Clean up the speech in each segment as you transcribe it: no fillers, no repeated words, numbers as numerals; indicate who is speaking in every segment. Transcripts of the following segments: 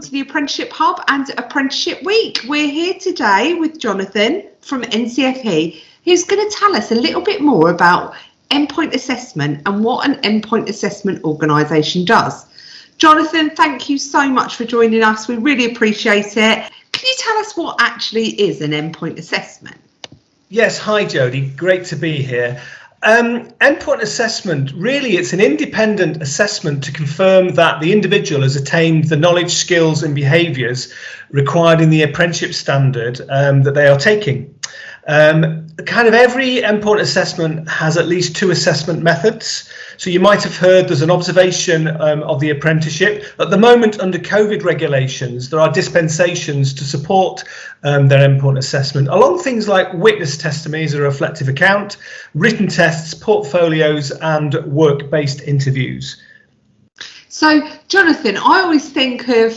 Speaker 1: to the Apprenticeship Hub and Apprenticeship Week. We're here today with Jonathan from NCFE, who's going to tell us a little bit more about endpoint assessment and what an endpoint assessment organisation does. Jonathan, thank you so much for joining us. We really appreciate it. Can you tell us what actually is an endpoint assessment?
Speaker 2: Yes, hi Jodie, great to be here. Endpoint assessment, really it's an independent assessment to confirm that the individual has attained the knowledge, skills and behaviours required in the apprenticeship standard that they are taking. Kind of every endpoint assessment has at least two assessment methods. So you might have heard there's an observation of the apprenticeship. At the moment, under COVID regulations, there are dispensations to support their endpoint assessment, along things like witness testimonies, a reflective account, written tests, portfolios and work-based interviews. So,
Speaker 1: Jonathan, I always think of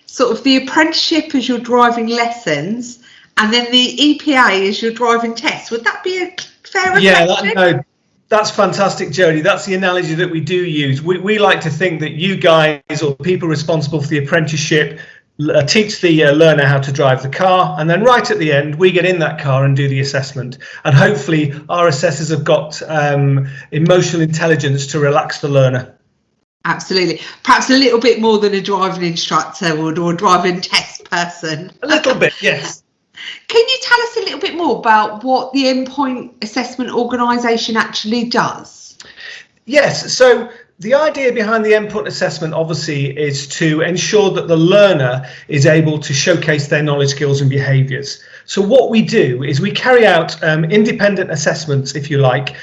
Speaker 1: sort of the apprenticeship as your driving lessons and then the EPA as your driving test. Would that be a fair reflection?
Speaker 2: Yeah, that's fantastic, Jodie. That's the analogy that we do use. We like to think that you guys or people responsible for the apprenticeship teach the learner how to drive the car, and then right at the end we get in that car and do the assessment, and hopefully our assessors have got emotional intelligence to relax the learner.
Speaker 1: Absolutely. Perhaps a little bit more than a driving instructor would, or a driving test person.
Speaker 2: A little bit, yes.
Speaker 1: Can you tell us a little bit more about what the endpoint assessment organisation actually does?
Speaker 2: Yes, so the idea behind the endpoint assessment obviously is to ensure that the learner is able to showcase their knowledge, skills and behaviours. So what we do is we carry out independent assessments, if you like,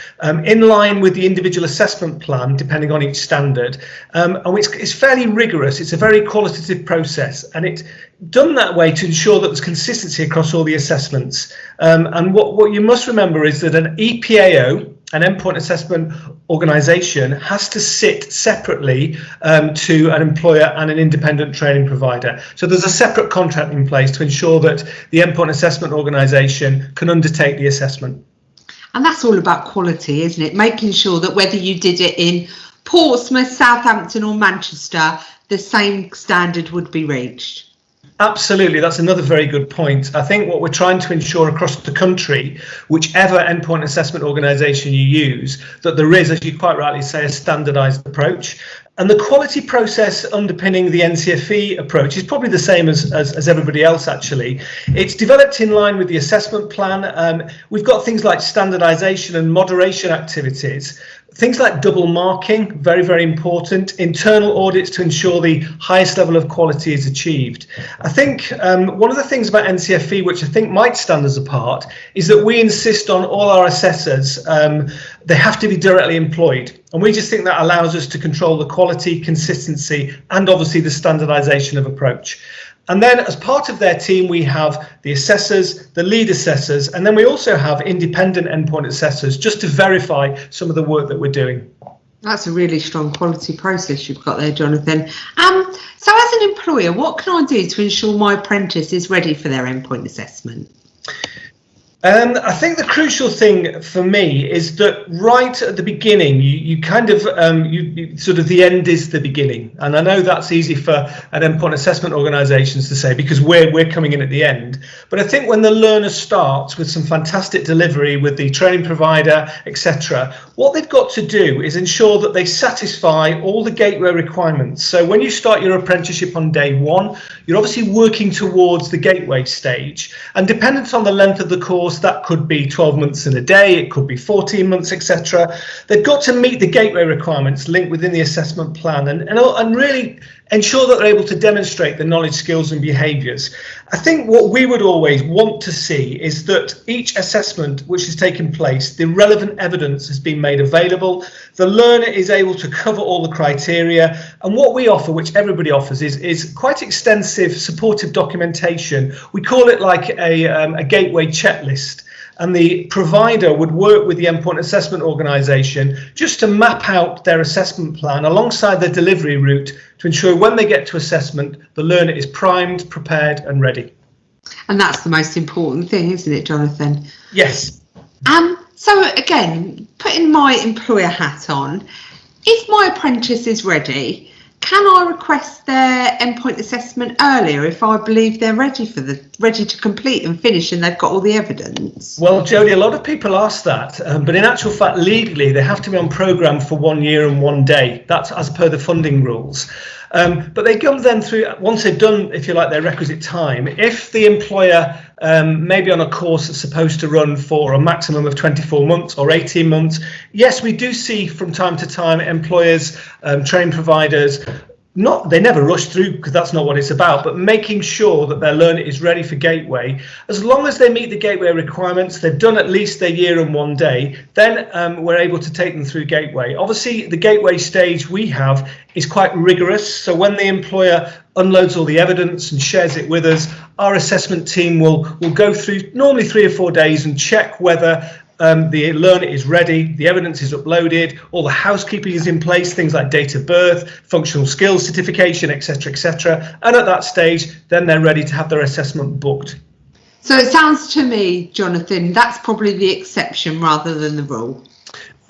Speaker 2: in line with the individual assessment plan, depending on each standard. And it's fairly rigorous. It's a very qualitative process, and it's done that way to ensure that there's consistency across all the assessments. And what you must remember is that an EPAO, an endpoint assessment organisation, has to sit separately to an employer and an independent training provider. So there's a separate contract in place to ensure that the endpoint assessment organisation can undertake the assessment.
Speaker 1: And that's all about quality, isn't it? Making sure that whether you did it in Portsmouth, Southampton or Manchester, the same standard would be reached.
Speaker 2: Absolutely, that's another very good point. I think what we're trying to ensure across the country, whichever endpoint assessment organisation you use, that there is, as you quite rightly say, a standardised approach. And the quality process underpinning the NCFE approach is probably the same as everybody else, actually. It's developed in line with the assessment plan. We've got things like standardisation and moderation activities. Things like double marking, very, very important. Internal audits to ensure the highest level of quality is achieved. I think one of the things about NCFE, which I think might stand us apart, is that we insist on all our assessors, they have to be directly employed. And we just think that allows us to control the quality, consistency, and obviously the standardisation of approach. And then as part of their team, we have the assessors, the lead assessors, and then we also have independent endpoint assessors just to verify some of the work that we're doing.
Speaker 1: That's a really strong quality process you've got there, Jonathan. So as an employer, what can I do to ensure my apprentice is ready for their endpoint assessment?
Speaker 2: I think the crucial thing for me is that right at the beginning, you kind of, you sort of the end is the beginning. And I know that's easy for an endpoint assessment organisations to say because we're coming in at the end. But I think when the learner starts with some fantastic delivery with the training provider, etc., what they've got to do is ensure that they satisfy all the gateway requirements. So when you start your apprenticeship on day one, you're obviously working towards the gateway stage. And dependent on the length of the course, that could be 12 months and a day, it could be 14 months, etc. They've got to meet the gateway requirements linked within the assessment plan and really ensure that they're able to demonstrate the knowledge, skills and behaviours. I think what we would always want to see is that each assessment which has taken place, the relevant evidence has been made available, the learner is able to cover all the criteria, and what we offer, which everybody offers, is quite extensive supportive documentation. We call it like a gateway checklist. And the provider would work with the endpoint assessment organisation just to map out their assessment plan alongside their delivery route to ensure when they get to assessment, the learner is primed, prepared and ready.
Speaker 1: And that's the most important thing, isn't it, Jonathan?
Speaker 2: Yes.
Speaker 1: So again, putting my employer hat on, if my apprentice is ready, can I request their endpoint assessment earlier if I believe they're ready to complete and finish and they've got all the evidence?
Speaker 2: Well, Jodie, a lot of people ask that, but in actual fact, legally, they have to be on programme for 1 year and 1 day. That's as per the funding rules. But they go then through, once they've done, if you like, their requisite time, if the employer may be on a course that's supposed to run for a maximum of 24 months or 18 months, yes, we do see from time to time employers, training providers, they never rush through because that's not what it's about, but making sure that their learner is ready for Gateway. As long as they meet the Gateway requirements, they've done at least their year and 1 day, then we're able to take them through Gateway. Obviously, the Gateway stage we have is quite rigorous. So when the employer unloads all the evidence and shares it with us, our assessment team will go through normally 3 or 4 days and check whether the learner is ready, the evidence is uploaded, all the housekeeping is in place, things like date of birth, functional skills certification, etc., etc. And at that stage, then they're ready to have their assessment booked.
Speaker 1: So it sounds to me, Jonathan, that's probably the exception rather than the rule.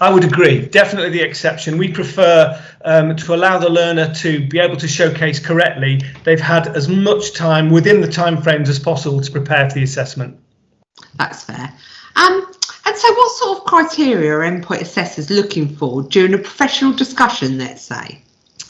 Speaker 2: I would agree, definitely the exception. We prefer to allow the learner to be able to showcase correctly. They've had as much time within the timeframes as possible to prepare for the assessment.
Speaker 1: That's fair. And so what sort of criteria are endpoint assessors looking for during a professional discussion, let's say?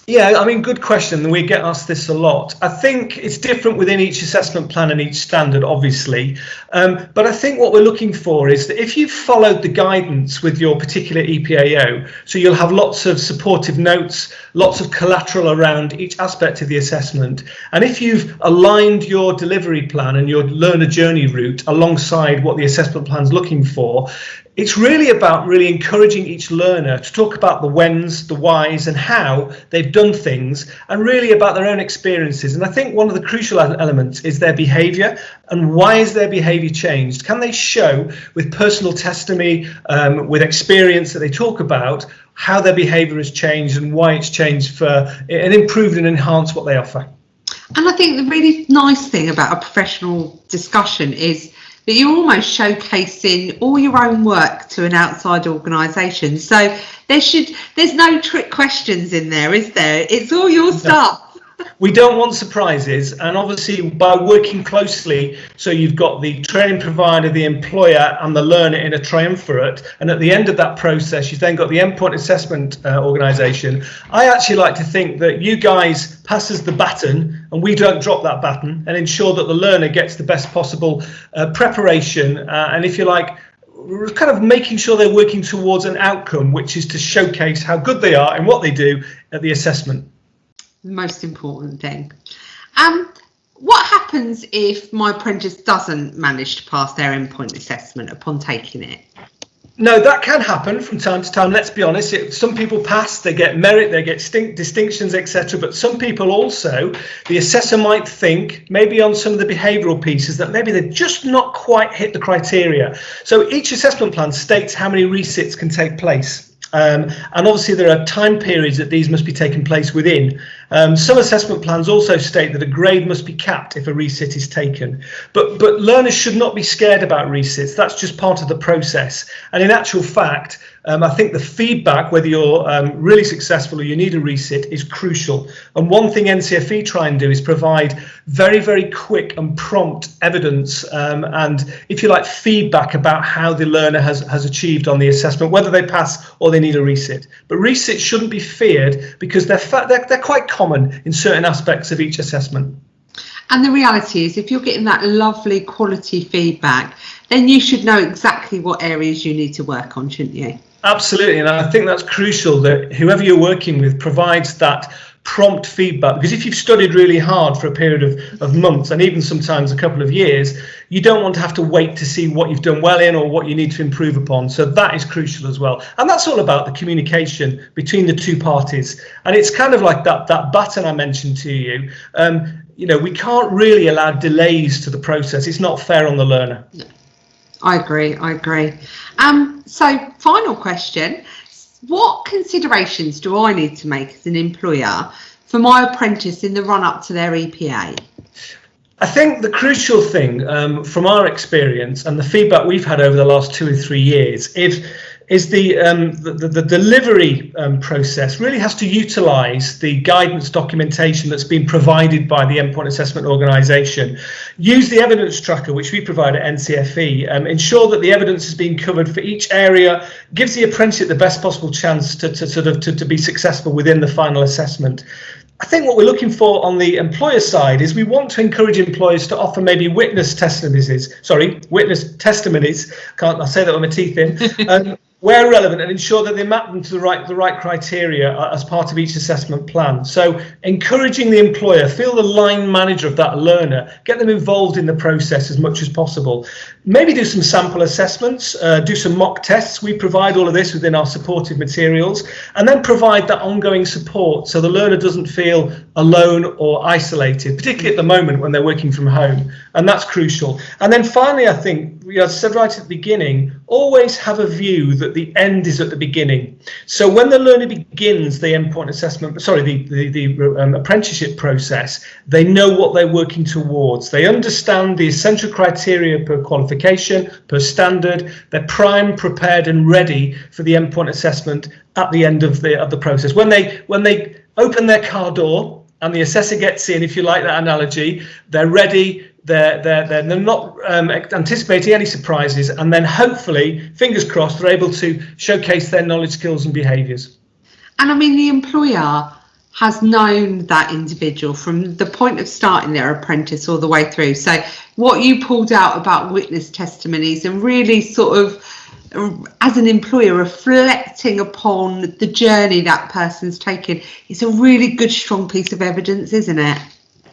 Speaker 2: Yeah, I mean, good question. We get asked this a lot. I think it's different within each assessment plan and each standard, obviously. But I think what we're looking for is that if you've followed the guidance with your particular EPAO, so you'll have lots of supportive notes, lots of collateral around each aspect of the assessment. And if you've aligned your delivery plan and your learner journey route alongside what the assessment plan's looking for, it's really about encouraging each learner to talk about the whens, the whys and how they've done things, and really about their own experiences. And I think one of the crucial elements is their behaviour, and why is their behaviour changed? Can they show with personal testimony, with experience that they talk about, how their behaviour has changed and why it's changed for and improved and enhanced what they offer?
Speaker 1: And I think the really nice thing about a professional discussion is that you're almost showcasing all your own work to an outside organisation. So there's no trick questions in there, is there? It's all your stuff.
Speaker 2: We don't want surprises, and obviously by working closely, so you've got the training provider, the employer and the learner in a triumvirate, and at the end of that process you've then got the endpoint assessment organisation. I actually like to think that you guys pass us the baton and we don't drop that baton, and ensure that the learner gets the best possible preparation, and if you like, kind of making sure they're working towards an outcome, which is to showcase how good they are and what they do at the assessment.
Speaker 1: The most important thing. What happens if my apprentice doesn't manage to pass their endpoint assessment upon taking it?
Speaker 2: No, that can happen from time to time. Let's be honest. Some people pass, they get merit, they get distinctions, etc. But some people also, the assessor might think, maybe on some of the behavioural pieces, that maybe they've just not quite hit the criteria. So each assessment plan states how many resits can take place. And obviously there are time periods that these must be taking place within. Some assessment plans also state that a grade must be capped if a resit is taken. But learners should not be scared about resits. That's just part of the process. And in actual fact, I think the feedback, whether you're really successful or you need a resit, is crucial. And one thing NCFE try and do is provide very, very quick and prompt evidence and, if you like, feedback about how the learner has achieved on the assessment, whether they pass or they need a resit. But resits shouldn't be feared because they're quite common in certain aspects of each assessment.
Speaker 1: And the reality is, if you're getting that lovely quality feedback, then you should know exactly what areas you need to work on, shouldn't you?
Speaker 2: Absolutely, and I think that's crucial that whoever you're working with provides that prompt feedback, because if you've studied really hard for a period of months and even sometimes a couple of years, you don't want to have to wait to see what you've done well in or what you need to improve upon. So that is crucial as well, and that's all about the communication between the two parties. And it's kind of like that baton I mentioned to you. You know, we can't really allow delays to the process. It's not fair on the learner.
Speaker 1: I agree. So final question, what considerations do I need to make as an employer for my apprentice in the run up to their EPA?
Speaker 2: I think the crucial thing from our experience and the feedback we've had over the last 2 or 3 years is is the delivery process really has to utilise the guidance documentation that's been provided by the Endpoint Assessment Organisation. Use the evidence tracker which we provide at NCFE. Ensure that the evidence has been covered for each area. Gives the apprenticeship the best possible chance to be successful within the final assessment. I think what we're looking for on the employer side is we want to encourage employers to offer maybe witness testimonies. Can't I say that with my teeth in? Where relevant, and ensure that they map them to the right criteria as part of each assessment plan. So encouraging the employer, feel the line manager of that learner, get them involved in the process as much as possible. Maybe do some sample assessments, do some mock tests. We provide all of this within our supportive materials, and then provide that ongoing support so the learner doesn't feel alone or isolated, particularly at the moment when they're working from home, and that's crucial. And then finally, I think, as I said right at the beginning, always have a view that the end is at the beginning. So when the learner begins the endpoint assessment, the apprenticeship process, they know what they're working towards. They understand the essential criteria per qualification, per standard. They're primed, prepared, and ready for the endpoint assessment at the end of the process. When they open their car door and the assessor gets in, if you like that analogy, they're ready. They're not anticipating any surprises, and then hopefully, fingers crossed, they're able to showcase their knowledge, skills and behaviours.
Speaker 1: And I mean, the employer has known that individual from the point of starting their apprentice all the way through. So what you pulled out about witness testimonies and really sort of, as an employer, reflecting upon the journey that person's taken, it's a really good, strong piece of evidence, isn't it?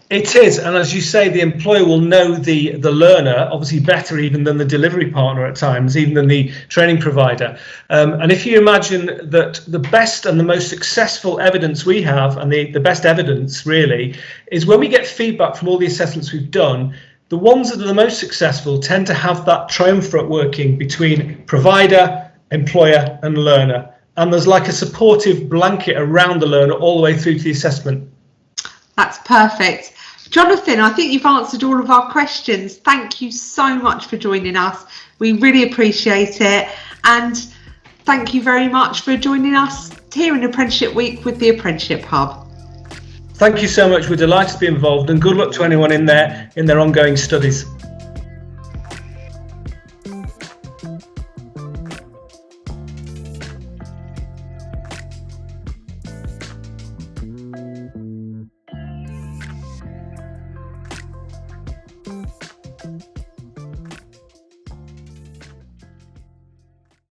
Speaker 2: It is, and as you say, the employer will know the learner obviously better even than the delivery partner at times, even than the training provider. And if you imagine that the best and the most successful evidence we have, and the best evidence really, is when we get feedback from all the assessments we've done, the ones that are the most successful tend to have that triumvirate working between provider, employer and learner. And there's like a supportive blanket around the learner all the way through to the assessment. That's
Speaker 1: perfect. Jonathan, I think you've answered all of our questions. Thank you so much for joining us. We really appreciate it. And thank you very much for joining us here in Apprenticeship Week with the Apprenticeship Hub.
Speaker 2: Thank you so much. We're delighted to be involved, and good luck to anyone in their ongoing studies.